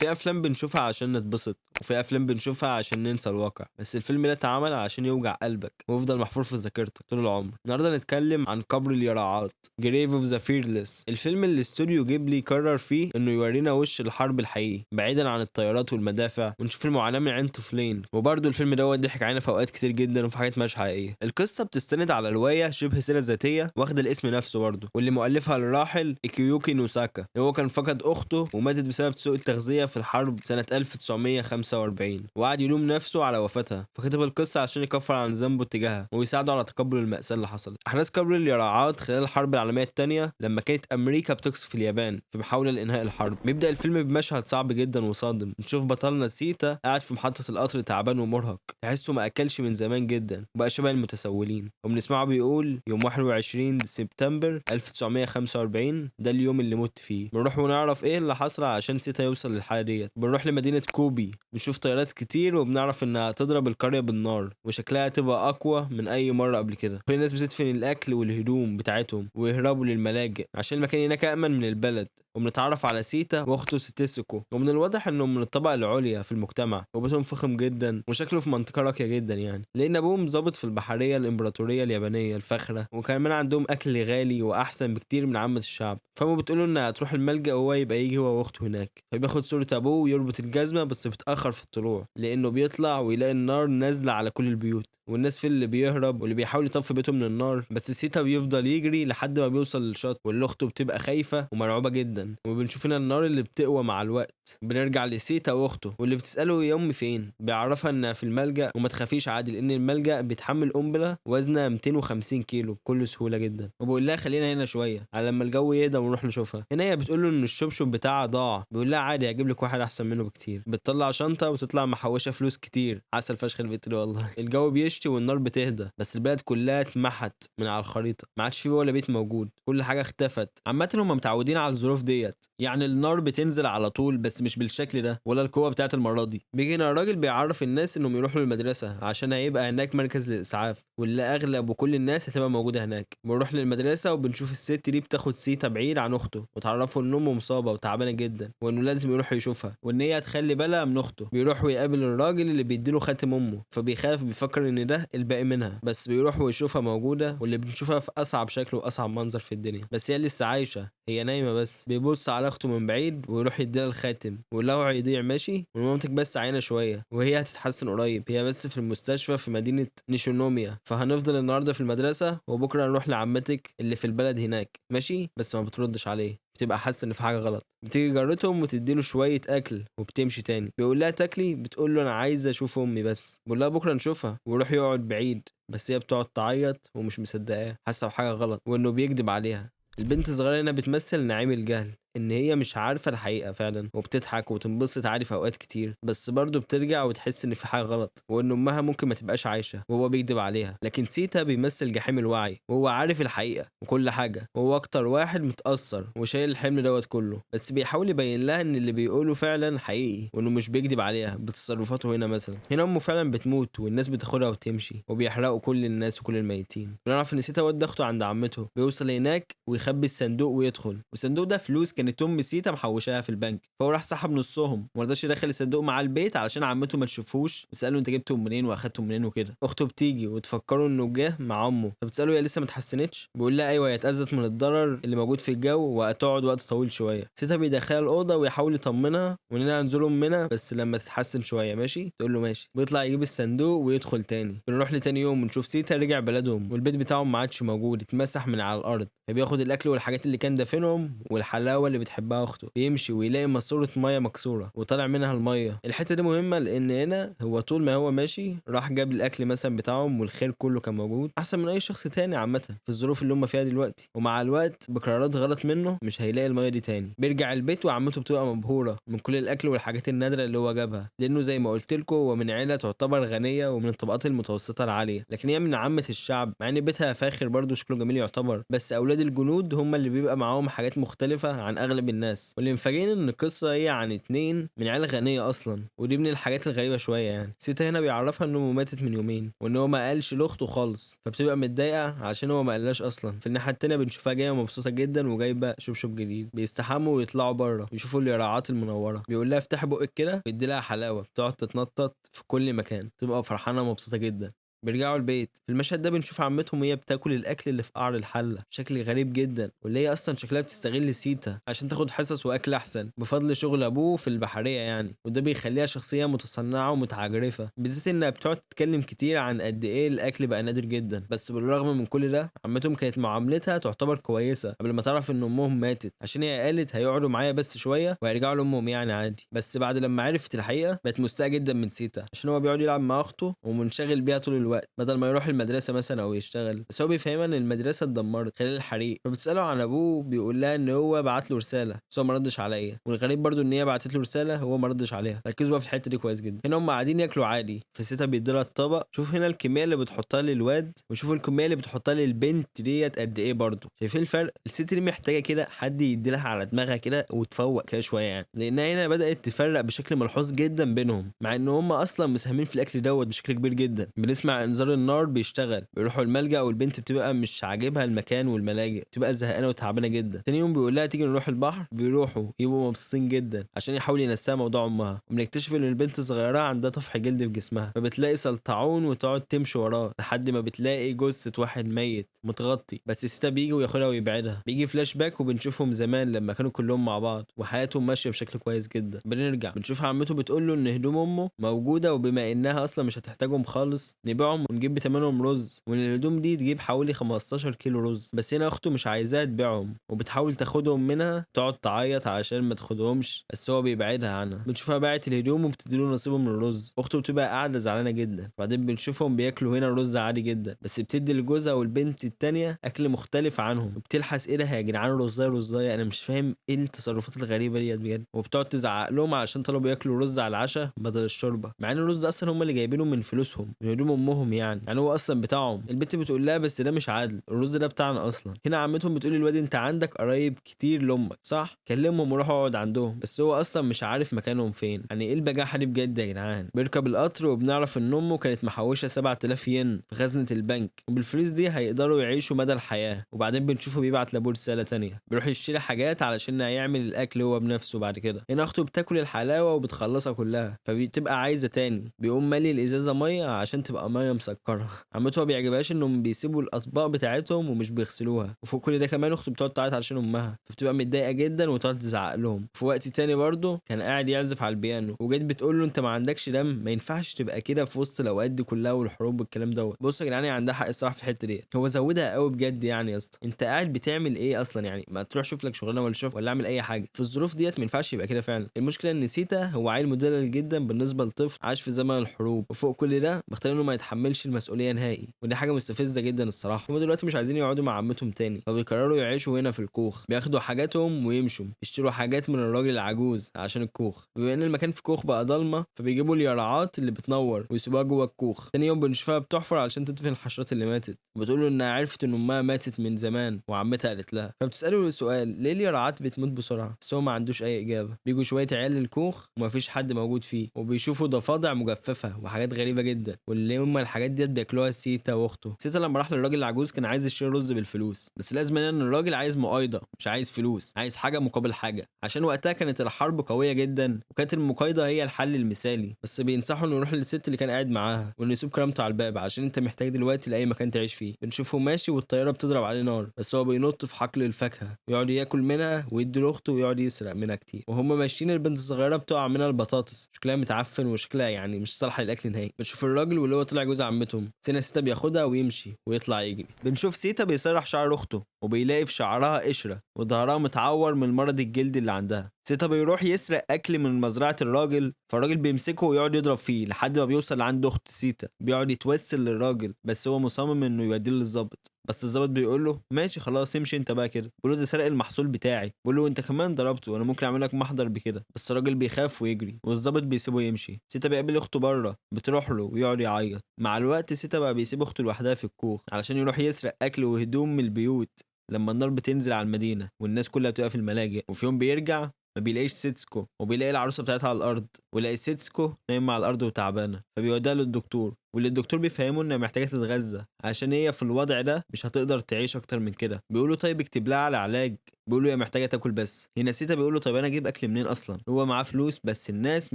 في افلام بنشوفها عشان نتبسط، وفي افلام بنشوفها عشان ننسى الواقع، بس الفيلم ده اتعمل عشان يوجع قلبك ويفضل محفور في ذاكرتك طول العمر. النهارده نتكلم عن قبر اليرعات، Grave of the Fearless، الفيلم اللي استوديو جيبلي قرر فيه انه يورينا وش الحرب الحقيقي بعيدا عن الطيارات والمدافع، ونشوف المعاناه من عين طفلين. وبرده الفيلم دوت ضحك علينا في اوقات كتير جدا وفي حاجات مش حقيقيه. القصه بتستند على روايه شبه سيره ذاتيه واخده الاسم نفسه برده، واللي مؤلفها الراحل إيكيوكي نوساكا. هو كان فقد اخته وماتت بسبب سوء التغذيه في الحرب سنه 1945، وقعد يلوم نفسه على وفاتها، فكتب القصه عشان يكفر عن ذنبه تجاهها ويساعده على تقبل المأساة اللي حصلت. احداث قبر اليرعات خلال الحرب العالميه الثانيه لما كانت امريكا بتقصف اليابان في محاوله لانهاء الحرب. بيبدأ الفيلم بمشهد صعب جدا وصادم، نشوف بطلنا سيتا قاعد في محطه القطر تعبان ومرهق، تحسه ما اكلش من زمان جدا وبقى شبه المتسولين، وبنسمعه بيقول يوم 21 سبتمبر 1945 ده اليوم اللي مت فيه. بنروح ونعرف ايه اللي حصل عشان سيتا يوصل للحاله ديت. بنروح لمدينه كوبي، بنشوف طيارات كتير وبنعرف انها هتضرب القريه بالنار وشكلها هتبقى اقوى من اي مره قبل كده. كل الناس بتدفن الاكل والهدوم بتاعتهم ويهربوا للملاجئ عشان المكان هناك امن من البلد. وبنتعرف على سيتا واخته ستيسكو، ومن الواضح انهم من الطبقه العليا في المجتمع، وبيتهم فخم جدا وشكله في منطقه راقيه جدا يعني، لان ابوهم ضابط في البحريه الامبراطوريه اليابانيه الفاخره، وكمان عندهم اكل غالي واحسن بكتير من عامه الشعب. فما بتقوله انها هتروح الملجأ وهو يبقى يجي هو واخته هناك، فبياخد صوره ابوه ويربط الجزمه، بس بيتاخر في الطلوع لانه بيطلع ويلاقي النار نازله على كل البيوت، والناس في اللي بيهرب واللي بيحاول يطفي بيته من النار. بس سيتا بيفضل يجري لحد ما بيوصل للشط، واللي اخته بتبقى خايفه ومرعوبه جدا، وبنشوف هنا النار اللي بتقوى مع الوقت. بنرجع لسيتا واخته واللي بتساله يا امي فين، بيعرفها انها في الملجأ وما تخافيش عادي لان الملجأ بيتحمل قنبله وزنها 250 كيلو بكل سهوله جدا، وبقول لها خلينا هنا شويه على لما الجو يهدى ونروح نشوفها. هنا هي بتقول له ان الشبشب بتاعها ضاع، بيقول لها عادي هجيب لك واحد احسن منه بكتير. بتطلع شنطه وتطلع محوشه فلوس كتير، عسل فشخ البيت دي والله. الجو بيشتي والنار بتهدى، بس البلد كلها اتمحت من على الخريطه، ما عادش فيه ولا بيت موجود، كل حاجه اختفت. عامه هم متعودين على الظروف ديت، يعني النار بتنزل على طول بس مش بالشكل ده ولا القوه بتاعت المره دي. بيجي هنا الراجل بيعرف الناس انهم يروحوا المدرسه عشان هيبقى هناك مركز للاسعاف، واللي اغلب وكل الناس هتبقى موجوده هناك. بنروح للمدرسه وبنشوف الست دي بتاخد سيتا بعيد عن اخته، وتعرفوا ان امه مصابه وتعبانه جدا وانه لازم يروح يشوفها، وان هي هتخلي بالها من اخته. بيروح ويقابل الراجل اللي بيديله خاتم امه، فبيخاف بيفكر ان ده الباقي منها، بس بيروح ويشوفها موجوده، واللي بنشوفها في اصعب شكل واصعب منظر في الدنيا، بس هي لسه عايشه، هي نايمه بس. بيبص على اخته من بعيد ويروح يديها الخاتم ويقول لها هيضيع ماشي، ومامتك بس عيانه شويه وهي هتتحسن قريب، هي بس في المستشفى في مدينه نيشونوميا، فهنفضل النهارده في المدرسه وبكره نروح لعمتك اللي في البلد هناك ماشي. بس ما بتردش عليه، بتبقى حاسه ان في حاجه غلط. بتيجي جارتهم وتديله شويه اكل وبتمشي تاني. بيقول لها تاكلي، بتقول له انا عايزه اشوف امي بس. بيقول لها بكره نشوفها ويروح يقعد بعيد، بس هي بتقعد تعيط ومش مصدقاه، حاسه بحاجه غلط وانه بيكذب عليها. البنت الصغيره هنا بتمثل نعيم الجهل، ان هي مش عارفه الحقيقه فعلا، وبتضحك وتنبسط عادي في اوقات كتير، بس برضه بترجع وتحس ان في حاجه غلط وان امها ممكن ما تبقاش عايشه وهو بيكذب عليها. لكن سيتا بيمثل جحيم الوعي، وهو عارف الحقيقه وكل حاجه، وهو اكتر واحد متاثر وشايل الحمل دوت كله، بس بيحاول يبين لها ان اللي بيقوله فعلا حقيقي وانه مش بيكذب عليها بتصرفاته. هنا مثلا هنا امه فعلا بتموت والناس بتاخدها وتمشي، وبيحرقوا كل الناس وكل الميتين. بنعرف ان سيتا ود اخته عند عمته، بيوصل هناك ويخبي الصندوق ويدخل، والصندوق ده فلوس كانت ام سيتا محوشاها في البنك، فهو راح سحب نصهم وما رضاش يدخل الصندوق معاه البيت علشان عمته ما تشوفوش وتساله انت جبتهم منين واخدتهم منين وكده. اخته بتيجي وتفكره انه جه مع امه، فبتساله هي لسه ما اتحسنتش، بيقول لها ايوه هي اتاذت من الضرر اللي موجود في الجو وهتقعد وقت طويل شويه. سيتا بيدخلها الاوضه ويحاول يطمنها واننا هنزلوا منها بس لما تتحسن شويه ماشي، تقول له ماشي. بيطلع يجيب الصندوق ويدخل تاني. بنروح لتاني يوم ونشوف سيتا رجع بلدهم والبيت بتاعهم ما عادش موجود، اتمسح من على الارض، فبياخد الاكل والحاجات اللي كان دافنهم والحلاوه اللي بتحبها اخته، بيمشي ويلاقي ماسوره ميه مكسوره وطالع منها الميه. الحته دي مهمه لان هنا هو طول ما هو ماشي راح جاب الاكل مثلا بتاعهم والخير كله كان موجود، احسن من اي شخص تاني عامه في الظروف اللي هم فيها دلوقتي. ومع الوقت بقرارات غلط منه مش هيلاقي الميه دي تاني. بيرجع البيت وعمته بتبقى مبهوره من كل الاكل والحاجات النادره اللي هو جابها، لانه زي ما قلت لكم هو من عيله تعتبر غنيه ومن الطبقات المتوسطه العاليه، لكن هي من عامه الشعب، مع ان بيتها فاخر برضه شكله جميل يعتبر، بس اولاد الجنود هم اللي بيبقى معاهم حاجات مختلفه عن اغلب الناس. واللي مفاجئين ان القصه هي عن اتنين من عيله غنيه اصلا، ودي من الحاجات الغريبه شويه. يعني سيتا هنا بيعرفها ان امه ماتت من يومين، وان هو ما قالش لاخته خالص، فبتبقى متضايقه عشان هو ما قالهاش اصلا. في الناحيه التانيه بنشوفها جايه مبسوطه جدا وجايبه شبشب جديد. بيستحموا ويطلعوا بره يشوفوا اليرعات المنوره، بيقول لها افتحي بقك كده، بيدي لها حلاوه بتقعد تتنطط في كل مكان، تبقى فرحانه ومبسوطه جدا. بيرجعوا البيت. في المشهد ده بنشوف عمتهم وهي بتاكل الاكل اللي في قعر الحله بشكل غريب جدا، واللي هي اصلا شكلها بتستغل سيتا عشان تاخد حصص واكل احسن بفضل شغل ابوه في البحريه يعني. وده بيخليها شخصيه متصنعه ومتعجرفه، بالذات انها بتقعد تتكلم كتير عن قد ايه الاكل بقى نادر جدا. بس بالرغم من كل ده عمتهم كانت معاملتها تعتبر كويسه قبل ما تعرف ان امهم ماتت، عشان هي قالت هيقعدوا معايا بس شويه وهيرجعوا لامهم يعني عادي. بس بعد لما عرفت الحقيقه بقت مستاءه جدا من سيتا، عشان هو بيقعد يلعب مع اخته ومنشغل بيها طول الوقت بدل ما يروح المدرسه مثلا او يشتغل. بس هو بيفهمها ان المدرسه اتدمرت خلال الحريق، فبتساله عن ابوه، بيقول لها ان هو بعت له رساله بس هو ما ردش عليا. والغريب برضو ان هي بعتت له رساله هو ما ردش عليها. ركزوا بقى في الحته دي كويس جدا. هنا هم قاعدين ياكلوا عادي، فسيتا بيدي لها الطبق. شوف هنا الكميه اللي بتحطها للواد، وشوفوا الكميه اللي بتحطها للبنت ديت قد ايه برضو. شايفين الفرق؟ الست دي محتاجه كده حد يدي لها على دماغها كده وتفوق كده شويه يعني، لانها هنا بدات تفرق بشكل ملحوظ جدا بينهم، مع ان هم اصلا مساهمين في الاكل دوت بشكل كبير جدا. بنسمع انذار النار بيشتغل، بيروحوا الملجأ والبنت بتبقى مش عاجبها المكان والملاجئ، بتبقى زهقانه وتعبانه جدا. تاني يوم بيقول لها تيجي نروح البحر، بيروحوا يبقوا مبسوطين جدا عشان يحاول ينساها موضوع امها. وبنكتشف ان البنت الصغيره عندها طفح جلد في جسمها، فبتلاقي سلطعون وتقعد تمشي وراه لحد ما بتلاقي جثه واحد ميت متغطي. بس سيتا بيجي وياخدها ويبعدها. بيجي فلاش باك وبنشوفهم زمان لما كانوا كلهم مع بعض وحياتهم ماشيه بشكل كويس جدا. بنرجع بنشوف عمته بتقول له ان هدوم امه موجوده، وبما انها اصلا مش هتحتاجهم خالص نبيعهم ونجيب بثمنهم رز، وان الهدوم دي تجيب حوالي 15 كيلو رز. بس هنا اخته مش عايزاها تبيعهم وبتحاول تاخدهم منها، تقعد تعيط علشان ما تاخدهمش بس هو بيبعدها عنها. بنشوفها باعت الهدوم وبتديله نصيبه من الرز. اخته بتبقى قاعده زعلانه جدا. بعدين بنشوفهم بياكلوا هنا رز عادي جدا، بس بتدي لجوزها والبنت التانيه اكل مختلف عنهم. وبتلحس ايه ده يا جدعان، رزايه رزايه، انا مش فاهم ايه التصرفات الغريبه ديت بجد. وبتقعد تزعق لهم علشان طلبوا ياكلوا رز على العشاء بدل الشوربه، مع ان الرز اصلا هم اللي جايبينه من فلوسهم من هدوم امهم يعني هو اصلا بتاعهم. البنت بتقول لها بس ده مش عادل، الرز ده بتاعنا اصلا. هنا عمتهم بتقول للواد انت عندك قرايب كتير لامك صح، كلمهم وروح اقعد عندهم. بس هو اصلا مش عارف مكانهم فين. يعني ايه البجاحه دي بجد يا جدعان. بيركب القطر وبنعرف ان امه كانت محوشه 7000 ين في خزنه البنك، وبالفلوس دي هيقدروا يعيشوا مدى الحياه. وبعدين بنشوفه بيبعت لابوه رساله تانية، بيروح يشتري حاجات علشان هيعمل الاكل هو بنفسه بعد كده. هنا اخته بتاكل الحلاوه وبتخلصها كلها، فبتبقى عايزه تاني. بيقوم مالي الازازه ميه عشان تبقى ميه مسكره. عمته ما بيعجبهاش انهم بيسيبوا الاطباق بتاعتهم ومش بيغسلوها. وفوق كل ده كمان اخته بتقعد تعيط علشان امها، فبتبقى متضايقه جدا وتقعد تزعق لهم. في وقت تاني برضه كان قاعد يعزف على البيانو، وجيت بتقول له انت ما عندكش دم، ما ينفعش تبقى كده في وسط الاوقات دي كلها والحروب والكلام دوت. بصوا يا جدعان عندها حق الصراحه في الحته دي، هو زودها قوي بجد يعني. يا اسطى انت قاعد بتعمل ايه اصلا يعني؟ ما تروح شوف لك شغلانه ولا شوف ولا اعمل اي حاجه في الظروف ديت. ما ينفعش يبقى كده فعلا. المشكله ان سيتا هو عيل مدلل جدا بالنسبه لطفل عاش في زمن الحروب، وفوق كل ده مختار انه ما يتحملش المسؤوليه نهائي. ودي حاجه مستفزه جدا الصراحه. هم دلوقتي مش عايزين يقعدوا مع عمتهم تاني، فبيقرروا يعيشوا هنا في الكوخ. بياخدوا حاجاتهم ويمشوا يشتروا حاجات من الراجل العجوز عشان الكوخ. بما ان المكان في كوخ بقى ضلمه، فبيجيبوا اليرعات اللي بتنور ويسيبوها جوه الكوخ. تاني يوم بنشوفها بتحفر علشان تدفن الحشرات اللي ماتت، وبتقول له انها عرفت ان امها ماتت من زمان وعمتها قالت لها. فبتساله سؤال ليه اليرعات بتموت بسرعه، بس هو ما عندوش اي اجابه. بيجوا شويه عيال للكوخ ومفيش حد موجود فيه، وبيشوفوا ضفادع مجففه وحاجات غريبه جدا، واللي هم الحاجات ديت بياكلوها سيتا واخته. سيتا لما راح للراجل العجوز كان عايز يشتري رز بالفلوس، بس لازم ان الراجل عايز مقايضه مش عايز فلوس، عايز حاجه مقابل حاجه، عشان وقتها كانت الحرب قويه جدا وكانت المقايضه هي الحل المثالي. بس بينصحوا انه يروح للست اللي كان قاعد معاها وانه يسيب كرامته على الباب عشان انت محتاج دلوقتي لاي مكان تعيش فيه. بنشوفه ماشي والطياره بتضرب عليه نار، بس هو بينط في حقل الفاكهه ويقعد ياكل منها ويدي لاخته ويقعد يسرق منها كتير. وهم ماشيين البنت الصغيره بتقع منها البطاطس، شكلها متعفن وشكلها يعني مش صالحه للاكل نهائي. بنشوف الراجل واللي هو طلع جوز عمتهم سيتا بياخدها ويمشي ويطلع يجري. بنشوف سيتا بيسرح شعر اخته وبيلاقي في شعرها قشره وظهرها متعور من مرض الجلد اللي عندها. سيتا بيروح يسرق اكل من مزرعه الراجل، فالراجل بيمسكه ويقعد يضرب فيه لحد ما بيوصل لعند اخت سيتا. بيقعد يتوسل للراجل بس هو مصمم انه يوديه للظابط. بس الظابط بيقول له ماشي خلاص امشي انت بقى كده. بيقول له ده سرق المحصول بتاعي. بيقول له انت كمان ضربته وانا ممكن اعمل لك محضر بكده. بس الراجل بيخاف ويجري والظابط بيسيبه يمشي. سيتا بيقابل اخته بره بتروح له ويقعد يعيط. مع الوقت سيتا بقى بيسيب اخته لوحدها في الكوخ علشان يروح يسرق اكل وهدوم من البيوت لما النار بتنزل على المدينه والناس كلها بتبقى في الملاجئ، وفي يوم بيرجع ما بيلاقيش سيتسكو وبيلاقي العروسه بتاعتها على الارض، ويلاقي سيتسكو نايمه على الارض وتعبانه، فبيوديها للدكتور، واللي الدكتور بيفهمه انها محتاجه تتغذى عشان هي في الوضع ده مش هتقدر تعيش اكتر من كده. بيقول له طيب اكتب لها على علاج، بيقول له هي محتاجه تاكل بس. هنا سيتا بيقول له طيب انا اجيب اكل منين اصلا؟ هو معاه فلوس بس الناس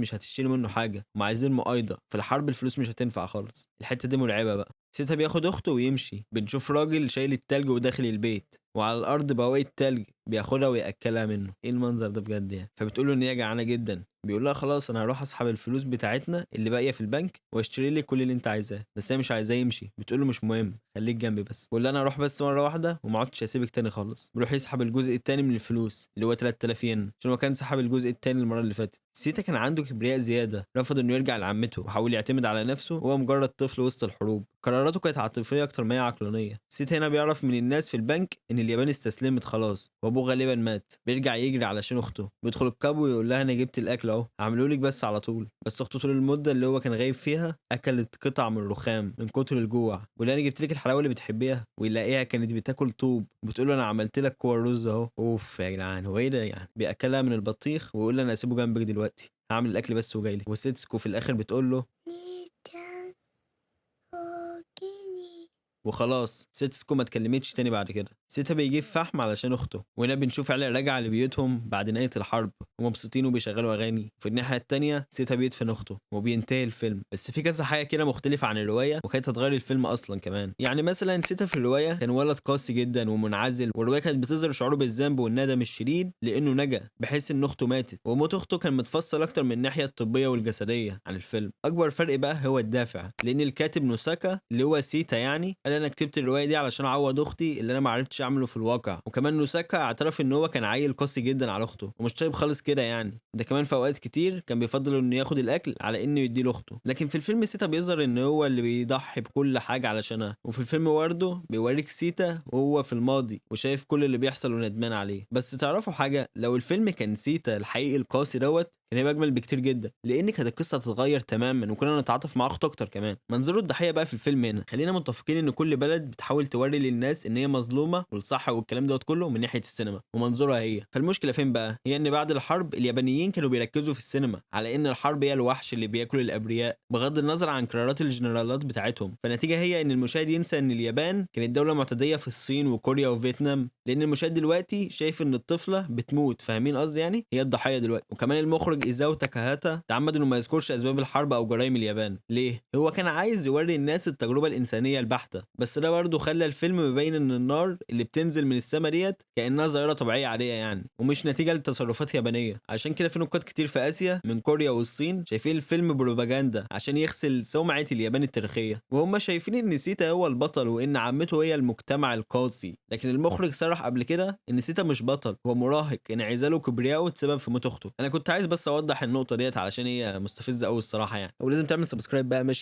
مش هتشتري منه حاجه، هم عايزين مؤايده، في الحرب الفلوس مش هتنفع خالص. الحته دي مرعبه بقى. سيتا بياخد اخته ويمشي، بنشوف راجل شايل التلج وداخل البيت، وعلى الارض بواقي التلج بياخدها وياكلها منه. ايه المنظر ده بجد يعني؟ فبتقول له ان هي جعانه جدا، بيقول لها خلاص انا هروح اسحب الفلوس بتاعتنا اللي باقيه في البنك واشتري لي كل اللي انت عايزاه. بس هي مش عايزاه يمشي، بتقول له مش مهم خليك جنبي بس، بيقول لها انا هروح بس مره واحده وما عدتش هسيبك تاني خالص. بيروح يسحب الجزء التاني من الفلوس اللي هو 3000 ين، عشان هو كان سحب الجزء التاني المره اللي فاتت. سيتا كان عنده كبرياء زياده، رفض انه يرجع لعمته وحاول يعتمد على نفسه وهو مجرد طفل وسط الحروب. قراراته كانت عاطفيه اكتر ما هي عقلانيه. سيتا هنا بيعرف من الناس في البنك ان اليابان استسلمت خلاص وابوه غالبا مات، بيرجع يجري علشان اخته، بيدخل الكابو ويقول لها انا جبت الاكل اهو هعمله لك بس على طول. بس اخته طول المده اللي هو كان غايب فيها اكلت قطع من الرخام من كتر الجوع، بيقول لها انا جبت لك الحلاوه اللي بتحبيها، ويلاقيها كانت بتاكل طوب، وبتقول له انا عملت لك كور رز اهو. اوف يا جدعان، هو ايه ده يعني؟ بياكلها من البطيخ ويقول لها انا هسيبه جنبك دلوقتي، هعمل الاكل بس وجاي لك. وسيتسكو في الاخر بتقول له وخلاص. سيتسكو ما اتكلمتش تاني بعد كده. سيتا بيجيب فحم علشان اخته، وهنا بنشوف عيلة راجعة لبيوتهم بعد نهاية الحرب ومبسوطين وبيشغلوا اغاني. في الناحية التانية سيتا بيدفن اخته وبينتهي الفيلم. بس في كذا حاجة كده مختلفة عن الرواية وكانت هتغير الفيلم اصلا كمان. يعني مثلا سيتا في الرواية كان ولد قاسي جدا ومنعزل، والرواية كانت بتظهر شعوره بالذنب والندم الشديد لانه نجا بحيث ان اخته ماتت، وموت اخته كان متفصل اكتر من الناحية الطبية والجسدية عن الفيلم. اكبر فرق بقى هو الدافع، لان الكاتب نوساكا اللي هو سيتا يعني قال انا كتبت الروايه دي علشان اعوض اختي اللي انا ما عرفتش اعمله في الواقع. وكمان نوساكا اعترف ان هو كان عيل قاسي جدا على اخته ومش طيب خالص كده يعني، ده كمان في اوقات كتير كان بيفضل انه ياخد الاكل على انه يديه لاخته. لكن في الفيلم سيتا بيظهر ان هو اللي بيضحي بكل حاجه علشانها. وفي الفيلم برضه بيوريك سيتا وهو في الماضي وشايف كل اللي بيحصل وندمان عليه. بس تعرفوا حاجه؟ لو الفيلم كان سيتا الحقيقي القاسي كان هيبقى اجمل بكتير جدا، لان كانت القصه هتتغير تماما وكنا نتعاطف مع اخته اكتر كمان. منظور الضحيه بقى في الفيلم هنا خلينا متفقين ان كل بلد بتحاول توري للناس ان هي مظلومه والصح والكلام دوت كله من ناحيه السينما ومنظورها هي. فالمشكله فين بقى؟ هي ان بعد الحرب اليابانيين كانوا بيركزوا في السينما على ان الحرب هي الوحش اللي بياكل الابرياء بغض النظر عن قرارات الجنرالات بتاعتهم. فالنتيجه هي ان المشاهد ينسى ان اليابان كانت دوله معتديه في الصين وكوريا وفيتنام، لان المشاهد دلوقتي شايف ان الطفله بتموت، فاهمين قصدي يعني؟ هي الضحيه دلوقتي. وكمان المخرج ايزاو تاكاهاتا تعمد انه ما يذكرش اسباب الحرب او جرائم اليابان. ليه؟ هو كان عايز يوري الناس التجربه الانسانيه البحته، بس ده برضه خلى الفيلم مبين ان النار اللي بتنزل من السما ديت كانها ظاهره طبيعيه عاديه يعني، ومش نتيجه لتصرفات يابانيه. عشان كده في نقاد كتير في اسيا من كوريا والصين شايفين الفيلم بروباجندا عشان يغسل سمعه اليابان التاريخيه، وهم شايفين ان سيتا هو البطل وان عمته هي المجتمع القاسي. لكن المخرج صرح قبل كده ان سيتا مش بطل، هو مراهق انعزاله وكبريائه تسبب في موت اخته. انا كنت عايز بس اوضح النقطه ديت علشان هي مستفزه قوي الصراحه يعني. ولازم تعمل سبسكرايب بقى ماشي.